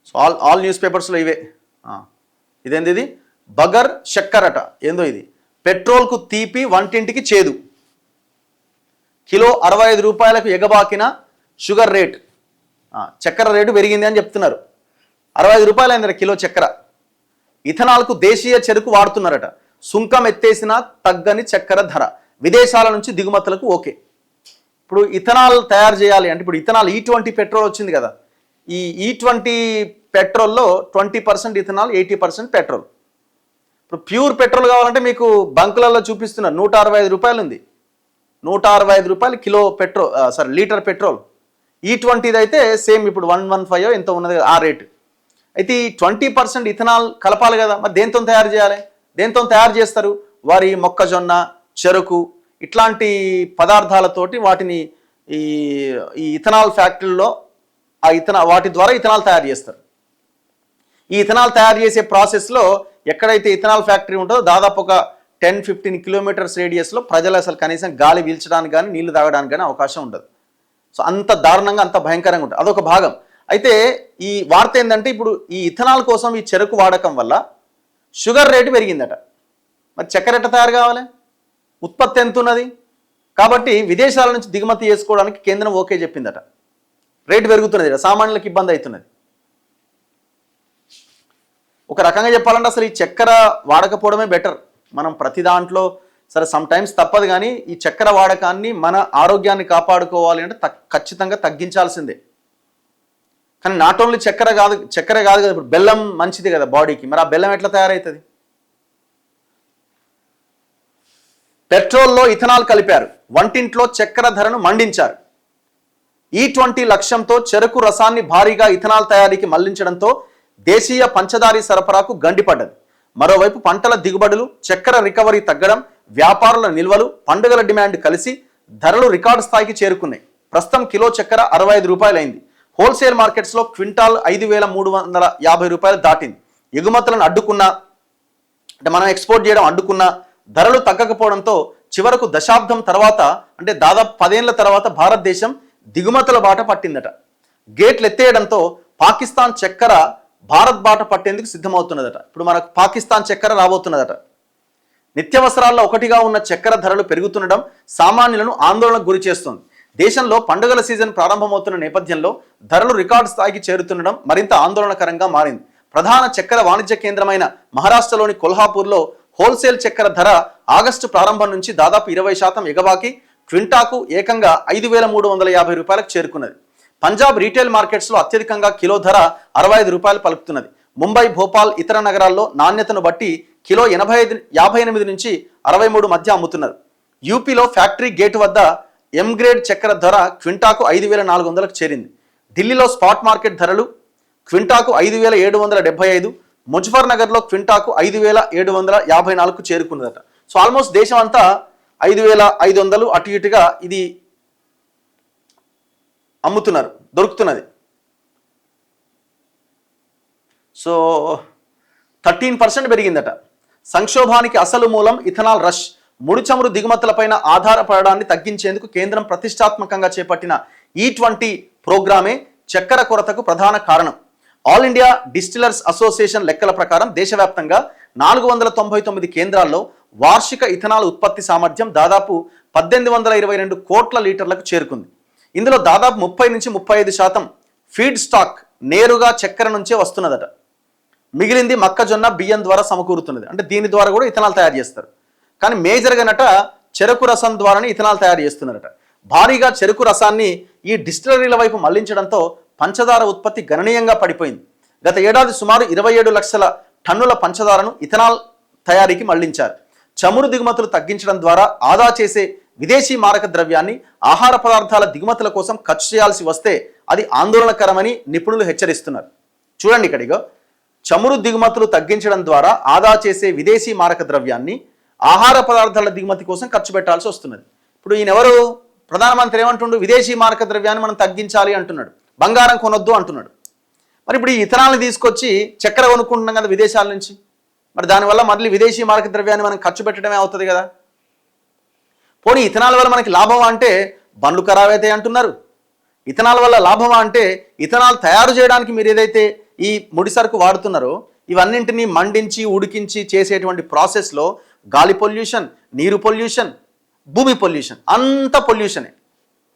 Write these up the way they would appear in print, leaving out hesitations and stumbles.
So all news పేపర్స్లో ఇవే. ఇదేంది ఇది? బగర్ చక్కెరట. ఏందో ఇది? పెట్రోల్కు తీపి వంటింటికి చేదు. కిలో 65 రూపాయలకు ఎగబాకిన షుగర్ రేట్. చక్కెర రేటు పెరిగింది అని చెప్తున్నారు. 65 రూపాయలు అయిందట కిలో చక్కెర. ఇథనాల్కు దేశీయ చెరుకు వాడుతున్నారట. సుంకం ఎత్తేసినా తగ్గని చక్కెర ధర. విదేశాల నుంచి దిగుమతులకు ఓకే. ఇప్పుడు ఇథనాల్ తయారు చేయాలి అంటే ఇప్పుడు ఇథనాల్ E20 పెట్రోల్ వచ్చింది కదా. ఈ E20 పెట్రోల్లో 20% ఇథనాల్, 80% పెట్రోల్. ఇప్పుడు ప్యూర్ పెట్రోల్ కావాలంటే మీకు బంకులలో చూపిస్తున్నారు 165 రూపాయలు ఉంది. 165 రూపాయలు kilo petrol, litre petrol. E20 అయితే సేమ్ ఇప్పుడు 115 ఎంత ఉన్నది ఆ రేటు. అయితే ఈ 20% ఇథనాల్ కలపాలి కదా. మరి దేంతో తయారు చేయాలి? దేంతో తయారు చేస్తారు? వరి, మొక్కజొన్న, చెరుకు ఇట్లాంటి పదార్థాలతోటి వాటిని ఈ ఇథనాల్ ఫ్యాక్టరీలో వాటి ద్వారా ఇథనాల్ తయారు చేస్తారు. ఈ ఇథనాల్ తయారు చేసే ప్రాసెస్లో ఎక్కడైతే ఇథనాల్ ఫ్యాక్టరీ ఉంటుందో దాదాపు ఒక 10-15 కిలోమీటర్స్ రేడియస్లో ప్రజలు అసలు కనీసం గాలి పీల్చడానికి కానీ నీళ్లు తాగడానికి కానీ అవకాశం ఉండదు. సో అంత దారుణంగా, అంత భయంకరంగా ఉంటుంది. అదొక భాగం. అయితే ఈ వార్త ఏంటంటే ఇప్పుడు ఈ ఇథనాల్ కోసం ఈ చెరుకు వాడకం వల్ల షుగర్ రేటు పెరిగిందట. మరి చక్కెర ఎట్ట తయారు కావాలి? ఉత్పత్తి ఎంత ఉన్నది? కాబట్టి విదేశాల నుంచి దిగుమతి చేసుకోవడానికి కేంద్రం ఓకే చెప్పిందట. రేటు పెరుగుతున్నది, సామాన్యులకు ఇబ్బంది అవుతున్నది. ఒక రకంగా చెప్పాలంటే అసలు ఈ చక్కెర వాడకపోవడమే బెటర్. మనం ప్రతి దాంట్లో సమ్ టైమ్స్ తప్పదు, కానీ ఈ చక్కెర వాడకాన్ని మన ఆరోగ్యాన్ని కాపాడుకోవాలి అంటే ఖచ్చితంగా తగ్గించాల్సిందే. కానీ నాట్ ఓన్లీ చక్కెర కాదు కదా, ఇప్పుడు బెల్లం మంచిది కదా బాడీకి. మరి ఆ బెల్లం ఎట్లా తయారవుతుంది? పెట్రోల్లో ఇథనాల్ కలిపారు, వంటింట్లో చక్కెర ధరను మండించారు. E20 లక్ష్యంతో చెరకు రసాన్ని భారీగా ఇథనాల్ తయారీకి మళ్లించడంతో దేశీయ పంచదారీ సరఫరాకు గండిపడ్డది. మరోవైపు పంటల దిగుబడులు, చక్కెర రికవరీ తగ్గడం, వ్యాపారుల నిల్వలు, పండుగల డిమాండ్ కలిసి ధరలు రికార్డు స్థాయికి చేరుకున్నాయి. ప్రస్తుతం కిలో చక్కెర 65 రూపాయలు అయింది. హోల్సేల్ మార్కెట్స్లో క్వింటాల్ 5,350 రూపాయలు దాటింది. ఎగుమతులను అడ్డుకున్నా అంటే మనం ఎక్స్పోర్ట్ చేయడం అడ్డుకున్నా ధరలు తగ్గకపోవడంతో చివరకు దశాబ్దం తర్వాత అంటే దాదాపు 10 ఏళ్ల తర్వాత భారతదేశం దిగుమతుల బాట పట్టిందట. గేట్లు ఎత్తేయడంతో పాకిస్తాన్ చక్కెర భారత్ బాట పట్టేందుకు సిద్ధమవుతున్నదట. ఇప్పుడు మనకు పాకిస్తాన్ చక్కెర రాబోతున్నదట. నిత్యావసరాల్లో ఒకటిగా ఉన్న చక్కెర ధరలు పెరుగుతుండడం సామాన్యులను ఆందోళనకు గురి చేస్తుంది. దేశంలో పండుగల సీజన్ ప్రారంభమవుతున్న నేపథ్యంలో ధరలు రికార్డు స్థాయికి చేరుతుండడం మరింత ఆందోళనకరంగా మారింది. ప్రధాన చక్కెర వాణిజ్య కేంద్రమైన మహారాష్ట్రలోని కొల్హాపూర్లో హోల్సేల్ చక్కెర ధర ఆగస్టు ప్రారంభం నుంచి దాదాపు 20% ఎగబాకి క్వింటాకు ఏకంగా 5,350 రూపాయలకు చేరుకున్నది. పంజాబ్ రీటైల్ మార్కెట్స్లో అత్యధికంగా కిలో ధర 65 రూపాయలు పలుకుతున్నది. ముంబై, భోపాల్, ఇతర నగరాల్లో నాణ్యతను బట్టి కిలో 58 నుంచి 63 మధ్య అమ్ముతున్నారు. యూపీలో ఫ్యాక్టరీ గేటు వద్ద ఎం గ్రేడ్ చక్కెర ధర క్వింటాకు 5,400కు చేరింది. ఢిల్లీలో స్పాట్ మార్కెట్ ధరలు క్వింటాకు 5,775, ముజఫర్ నగర్లో క్వింటాకు 5,754కు చేరుకున్నదట. సో ఆల్మోస్ట్ దేశం అంతా 5,500 అటు ఇటుగా ఇది అమ్ముతున్నారు, దొరుకుతున్నది. సో 13% పెరిగిందట. సంక్షోభానికి అసలు మూలం ఇథనాల్ రష్. ముడి చమురు దిగుమతులపైన ఆధారపడడాన్ని తగ్గించేందుకు కేంద్రం ప్రతిష్టాత్మకంగా చేపట్టిన E20 ప్రోగ్రామే చక్కెర కొరతకు ప్రధాన కారణం. ఆల్ ఇండియా డిస్టిలర్స్ అసోసియేషన్ లెక్కల ప్రకారం దేశవ్యాప్తంగా 499 కేంద్రాల్లో వార్షిక ఇథనాల్ ఉత్పత్తి సామర్థ్యం దాదాపు 1822 కోట్ల లీటర్లకు చేరుకుంది. ఇందులో దాదాపు 30 నుంచి 35% ఫీడ్ స్టాక్ నేరుగా చక్కెర నుంచే వస్తున్నదట. మిగిలింది మొక్కజొన్న, బియ్యం ద్వారా సమకూరుతున్నది. అంటే దీని ద్వారా కూడా ఇథనాల్ తయారు చేస్తారు. కానీ మేజర్గానట చెరకు రసం ద్వారానే ఇథనాల్ తయారు చేస్తున్నారట. భారీగా చెరకు రసాన్ని ఈ డిస్టిలరీల వైపు మళ్లించడంతో పంచదార ఉత్పత్తి గణనీయంగా పడిపోయింది. గత ఏడాది సుమారు 27 లక్షల టన్నుల పంచదారను ఇథనాల్ తయారీకి మళ్లించారు. చమురు దిగుమతులు తగ్గించడం ద్వారా ఆదా చేసే విదేశీ మారక ద్రవ్యాన్ని ఆహార పదార్థాల దిగుమతుల కోసం ఖర్చు చేయాల్సి వస్తే అది ఆందోళనకరమని నిపుణులు హెచ్చరిస్తున్నారు. చూడండి ఇక్కడిగా, చమురు దిగుమతులు తగ్గించడం ద్వారా ఆదా చేసే విదేశీ మారక ద్రవ్యాన్ని ఆహార పదార్థాల దిగుమతి కోసం ఖర్చు పెట్టాల్సి వస్తున్నది. ఇప్పుడు ఈయనెవరు? ప్రధానమంత్రి ఏమంటుండు? విదేశీ మారక ద్రవ్యాన్ని మనం తగ్గించాలి అంటున్నాడు, బంగారం కొనొద్దు అంటున్నాడు. మరి ఇప్పుడు ఈ ఇథనాల్ని తీసుకొచ్చి చక్కెర కొనుక్కుంటున్నాం కదా విదేశాల నుంచి, మరి దానివల్ల మళ్ళీ విదేశీ మారక ద్రవ్యాన్ని మనం ఖర్చు పెట్టడమే అవుతుంది కదా. పోనీ ఇథనాల్ వల్ల మనకి లాభమా అంటే బండ్లు ఖరాబ్ అవుతాయి అంటున్నారు. ఇథనాల్ వల్ల లాభమా అంటే ఇథనాల్ తయారు చేయడానికి మీరు ఏదైతే ఈ ముడి సరుకు వాడుతున్నారో ఇవన్నింటినీ మండించి ఉడికించి చేసేటువంటి ప్రాసెస్లో గాలి పొల్యూషన్, నీరు పొల్యూషన్, భూమి పొల్యూషన్, అంత పొల్యూషనే.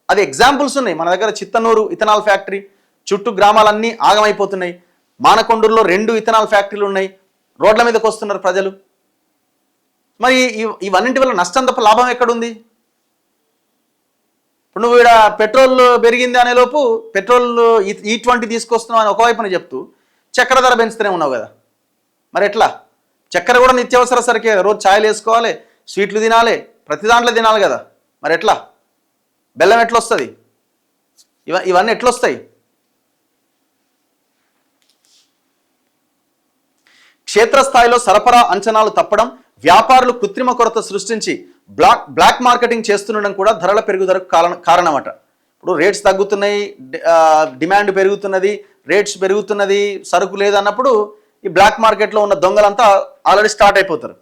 అది ఎగ్జాంపుల్స్ ఉన్నాయి మన దగ్గర. చిత్తనూరు ఇథనాల్ ఫ్యాక్టరీ చుట్టూ గ్రామాలన్నీ ఆగమైపోతున్నాయి. మానకొండూరులో 2 ఇథనాల్ ఫ్యాక్టరీలు ఉన్నాయి. రోడ్ల మీదకి వస్తున్నారు ప్రజలు. మరి ఇవన్నింటి వల్ల నష్టం తప్ప లాభం ఎక్కడుంది? ఇప్పుడు నువ్వు ఇక్కడ పెట్రోల్ పెరిగింది అనేలోపు పెట్రోల్ E20 తీసుకొస్తున్నావు అని ఒకవైపున చెప్తూ చక్కెర ధర పెంచుతూనే ఉన్నావు కదా. మరి ఎట్లా? చక్కెర కూడా నిత్యావసర సరికే, రోజు ఛాయలు వేసుకోవాలి, స్వీట్లు తినాలి, ప్రతి దాంట్లో తినాలి కదా. మరి ఎట్లా? బెల్లం ఎట్లొస్తుంది? ఇవన్నీ ఎట్లొస్తాయి? క్షేత్రస్థాయిలో సరఫరా అంచనాలు తప్పడం, వ్యాపారులు కృత్రిమ కొరత సృష్టించి బ్లాక్ మార్కెటింగ్ చేస్తుండడం కూడా ధరల పెరుగుదలకు కారణమట. ఇప్పుడు రేట్స్ తగ్గుతున్నాయి, డిమాండ్ పెరుగుతున్నది, రేట్స్ పెరుగుతున్నది, సరుకు లేదన్నప్పుడు ఈ బ్లాక్ మార్కెట్లో ఉన్న దొంగలంతా ఆల్రెడీ స్టార్ట్ అయిపోతారు.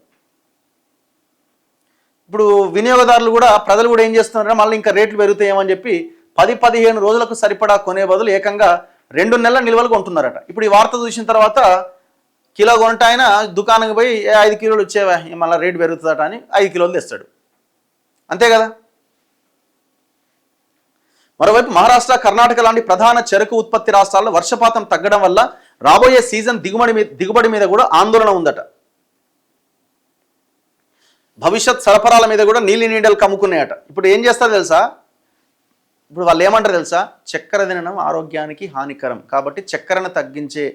ఇప్పుడు వినియోగదారులు కూడా, ప్రజలు కూడా ఏం చేస్తున్నారంటే మళ్ళీ ఇంకా రేట్లు పెరుగుతాయేమని చెప్పి 10-15 రోజులకు సరిపడా కొనే బదులు ఏకంగా 2 నెలల నిల్వలు కొంటున్నారట. ఇప్పుడు ఈ వార్త చూసిన తర్వాత కిలో కొంట ఆయన దుకాణంకి పోయి 5 కిలోలు వచ్చేవా మళ్ళీ రేటు పెరుగుతుందట అని 5 కిలోలు తెస్తాడు. అంతే కదా. మరోవైపు మహారాష్ట్ర, కర్ణాటక లాంటి ప్రధాన చెరకు ఉత్పత్తి రాష్ట్రాల్లో వర్షపాతం తగ్గడం వల్ల రాబోయే సీజన్ దిగుబడి మీద కూడా ఆందోళన ఉందట. భవిష్యత్ సరఫరాల మీద కూడా నీళ్ళు కమ్ముకున్నాయట. ఇప్పుడు ఏం చేస్తారు తెలుసా? ఇప్పుడు వాళ్ళు ఏమంటారు తెలుసా? చక్కెర తినడం ఆరోగ్యానికి హానికరం కాబట్టి చక్కెరను తగ్గించే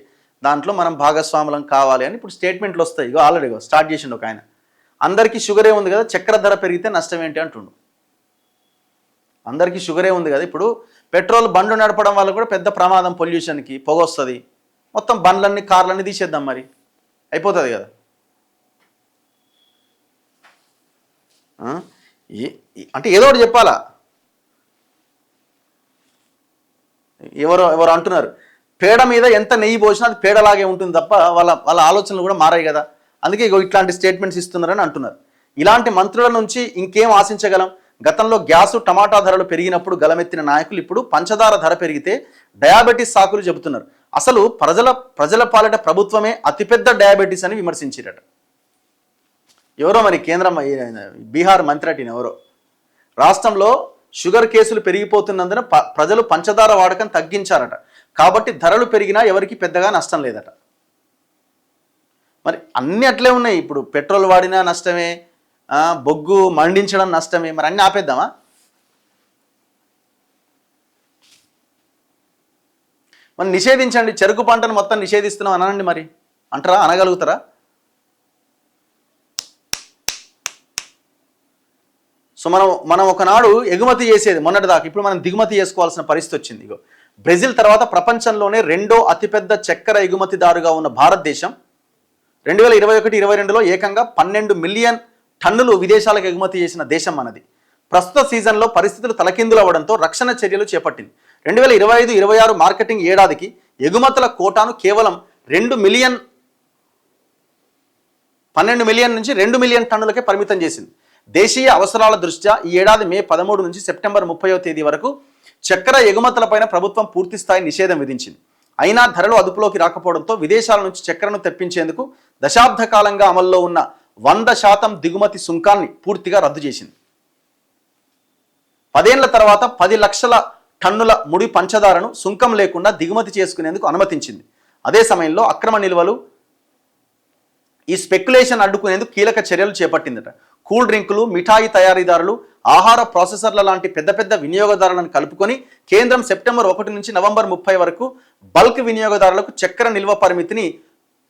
దాంట్లో మనం భాగస్వాములం కావాలి అని ఇప్పుడు స్టేట్మెంట్లు వస్తాయి. ఇగో ఆల్రెడీ స్టార్ట్ చేసిండు ఒక ఆయన. అందరికీ షుగరే ఉంది కదా, చక్కెర ధర పెరిగితే నష్టం ఏంటి అంటుండు. అందరికీ షుగరే ఉంది కదా. ఇప్పుడు పెట్రోల్ బండ్లు నడపడం వల్ల కూడా పెద్ద ప్రమాదం, పొల్యూషన్కి పొగ వస్తుంది. మొత్తం బండ్లన్నీ కార్లన్నీ తీసేద్దాం, మరి అయిపోతుంది కదా. అంటే ఏదో ఒకటి చెప్పాలా. ఎవరు అంటున్నారు పేడ మీద ఎంత నెయ్యి పోసినా అది పేడలాగే ఉంటుంది తప్ప వాళ్ళ ఆలోచనలు కూడా మారాయి కదా. అందుకే ఇట్లాంటి స్టేట్మెంట్స్ ఇస్తున్నారని అంటున్నారు. ఇలాంటి మంత్రుల నుంచి ఇంకేం ఆశించగలం? గతంలో గ్యాసు, టమాటా ధరలు పెరిగినప్పుడు గలమెత్తిన నాయకులు ఇప్పుడు పంచదార ధర పెరిగితే డయాబెటీస్ సాకులు చెబుతున్నారు. అసలు ప్రజల పాలిట ప్రభుత్వమే అతిపెద్ద డయాబెటీస్ అని విమర్శించారట. ఎవరో మరి బీహార్ మంత్రి అటిన ఎవరో. రాష్ట్రంలో షుగర్ కేసులు పెరిగిపోతున్నందున ప్రజలు పంచదార వాడకం తగ్గించారట. కాబట్టి ధరలు పెరిగినా ఎవరికి పెద్దగా నష్టం లేదట. మరి అన్నీ అట్లే ఉన్నాయి. ఇప్పుడు పెట్రోల్ వాడినా నష్టమే, బొగ్గు మండించడం నష్టమే. మరి అన్నీ ఆపేద్దామా? మరి నిషేధించండి, చెరుకు పంటను మొత్తం నిషేధిస్తున్నాం అనండి. మరి అంటారా? అనగలుగుతారా? సో మనం ఒకనాడు ఎగుమతి చేసేది మొన్నటిదాకా, ఇప్పుడు మనం దిగుమతి చేసుకోవాల్సిన పరిస్థితి వచ్చింది. ఇగో బ్రెజిల్ తర్వాత ప్రపంచంలోనే 2వ అతిపెద్ద చక్కెర ఎగుమతిదారుగా ఉన్న భారతదేశం 2021-22లో ఏకంగా 12 మిలియన్ టన్నులు విదేశాలకు ఎగుమతి చేసిన దేశం మనది. ప్రస్తుత సీజన్లో పరిస్థితులు తలకిందులవ్వడంతో రక్షణ చర్యలు చేపట్టింది. 2025-26 మార్కెటింగ్ ఏడాదికి ఎగుమతుల కోటాను కేవలం 12 మిలియన్ నుంచి 2 మిలియన్ టన్నులకే పరిమితం చేసింది. దేశీయ అవసరాల దృష్ట్యా ఈ ఏడాది మే 13 నుంచి సెప్టెంబర్ 30వ తేదీ వరకు చక్కెర ఎగుమతులపైన ప్రభుత్వం పూర్తిస్థాయి నిషేధం విధించింది. అయినా ధరలు అదుపులోకి రాకపోవడంతో విదేశాల నుంచి చక్కెరను తెప్పించేందుకు దశాబ్ద కాలంగా అమల్లో ఉన్న 100% దిగుమతి సుంకాన్ని పూర్తిగా రద్దు చేసింది. 10 ఏళ్ల తర్వాత 10 లక్షల టన్నుల ముడి పంచదారను సుంకం లేకుండా దిగుమతి చేసుకునేందుకు అనుమతించింది. అదే సమయంలో అక్రమ నిల్వలు, ఈ స్పెక్యులేషన్ అడ్డుకునేందుకు కీలక చర్యలు చేపట్టిందట. కూల్ డ్రింకులు, మిఠాయి తయారీదారులు, ఆహార ప్రాసెసర్ల లాంటి పెద్ద వినియోగదారులను కలుపుకొని కేంద్రం సెప్టెంబర్ 1 నుంచి నవంబర్ 30 వరకు బల్క్ వినియోగదారులకు చక్కెర నిల్వ పరిమితిని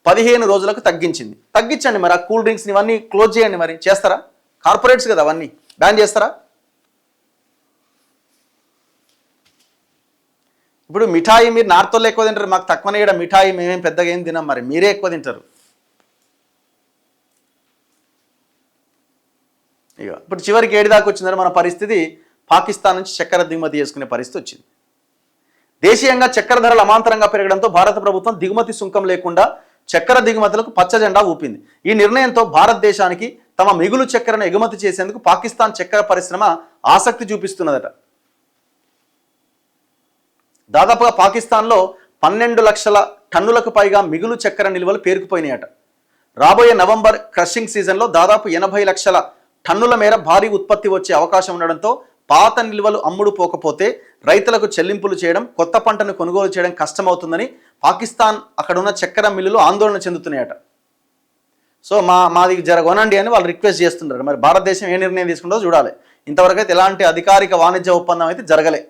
15 రోజులకు తగ్గించింది. తగ్గించండి మరి. ఆ కూల్ డ్రింక్స్ని ఇవన్నీ క్లోజ్ చేయండి. మరి చేస్తారా? కార్పొరేట్స్ కదా, అవన్నీ బ్యాన్ చేస్తారా? ఇప్పుడు మిఠాయి మీరు నార్తోళ్ళు ఎక్కువ తింటారు, మాకు తక్కువనే ఇక్కడ మిఠాయి మేమేం పెద్దగా ఏం తినాం, మరి మీరే ఎక్కువ తింటారు. ఇక ఇప్పుడు చివరికి ఏడు దాకా వచ్చిందని మన పరిస్థితి పాకిస్తాన్ నుంచి చక్కెర దిగుమతి చేసుకునే పరిస్థితి వచ్చింది. దేశీయంగా చక్కెర ధరలు అమాంతరంగా పెరగడంతో భారత ప్రభుత్వం దిగుమతి సుంకం లేకుండా చక్కెర దిగుమతులకు పచ్చ జెండా ఊపింది. ఈ నిర్ణయంతో భారతదేశానికి తమ మిగులు చక్కెరను ఎగుమతి చేసేందుకు పాకిస్తాన్ చక్కెర పరిశ్రమ ఆసక్తి చూపిస్తున్నదట. దాదాపుగా పాకిస్తాన్లో 12 లక్షల టన్నులకు పైగా మిగులు చక్కెర నిల్వలు పేరుకుపోయినాయట. రాబోయే నవంబర్ క్రషింగ్ సీజన్లో దాదాపు 80 లక్షల టన్నుల మేర భారీ ఉత్పత్తి వచ్చే అవకాశం ఉండడంతో పాత నిల్వలు అమ్ముడు పోకపోతే రైతులకు చెల్లింపులు చేయడం, కొత్త పంటను కొనుగోలు చేయడం కష్టమవుతుందని పాకిస్తాన్ అక్కడున్న చక్కెర మిల్లులు ఆందోళన చెందుతున్నాయట. సో మాది జరగొనండి అని వాళ్ళు రిక్వెస్ట్ చేస్తున్నారు. మరి భారతదేశం ఏ నిర్ణయం తీసుకుంటో చూడాలి. ఇంతవరకు అయితే ఎలాంటి అధికారిక వాణిజ్య ఒప్పందం అయితే జరగలే.